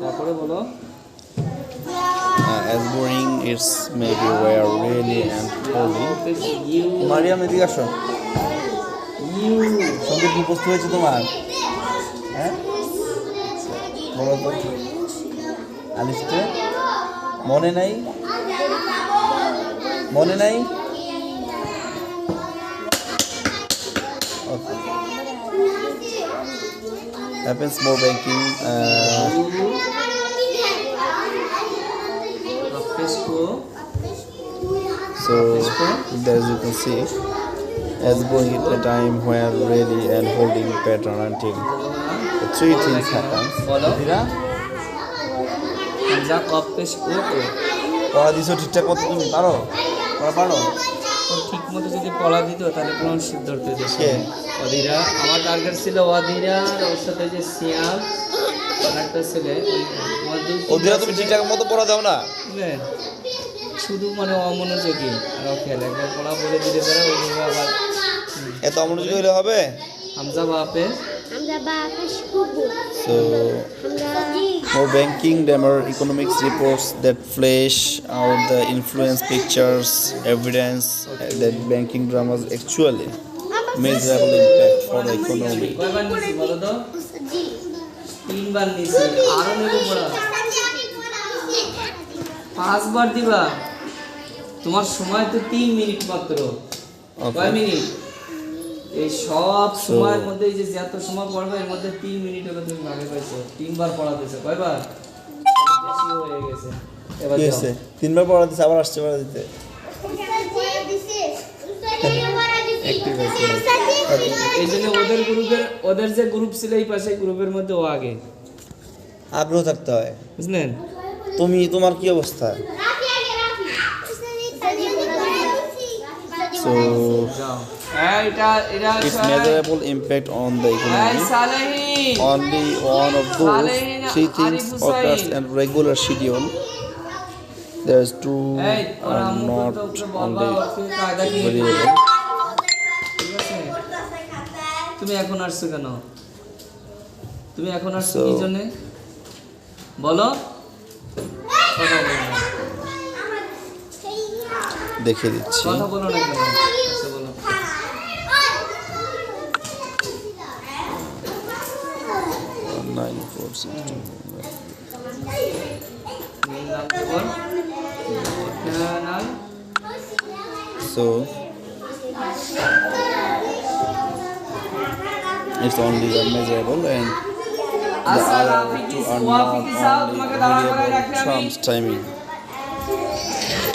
তারপরে বলো as boring it's maybe were really and holy. You Mariam এদিকে আসো। ইউ সঙ্গীত মুখস্থ হয়েছে তোমার? হ্যাঁ বলো তো আলিফতে মনে নাই? মনে নাই? Okay. Happens more banking. আপেস্কো So as you can see, as going at a time where really and holding pattern until the three things happen. বলো দিরা যা আপেস্কো পড়া দিছো ঠিকঠাক মতো তুমি পারো? পড়া পারো? ঠিক মতো যদি পড়া দিত তাহলে কোন সিদ্ধ ধরতে যেত কে? অধীরা আমার টার্গেট ছিল অধীরা আর ওর সাথে যে সিয়াম আরেকটা ছেলে ওদিরা তুমি ঠিকঠাক মতো পড়া দাও না? বুঝলেন শুধু মানে অমনোযোগী আর খেলে একবার পড়া বলে দিতে পারে ওইভাবে আবার এত অমনোযোগী হলে হবে? হামজা বাপে So more banking grammar economics reports that flesh out the influence pictures evidence that banking dramas actually measurable impact for the economy. কয়বার নিছি বলো তো তিনবার নিছি আরো নেব পড়া পাঁচবার দিবা তোমার সময় তো 3 মিনিট মাত্র কয় মিনিট এই সব সময়ের মধ্যে এই যে যত সময় পড়বে এর মধ্যে 3 মিনিট হলো তুমি ভাগে পাইছো তিনবার পড়া দিছো কয়বার বেশি হয়ে গেছে এবার কি হয়েছে? তিনবার পড়া দিছে আবার আসছে পড়া দিতে। এই জন্য ওদের যে গ্রুপ ছিল এই পাশে গ্রুপের মধ্যে ও আগে আগ্রহ থাকতে হয় বুঝলেন তোমার কি অবস্থা? So its measurable impact on the economy. Only one of those three things occurs in regular schedule. There's two are not only variable. তুমি এখন আসছো কেন তুমি এখন আসছো কি জন্য বলো কথা বলো না দেখে দিচ্ছি কথা বলো না কেন আচ্ছা বলো 9462. So it's only the measurable and the other two are not only variable terms timing.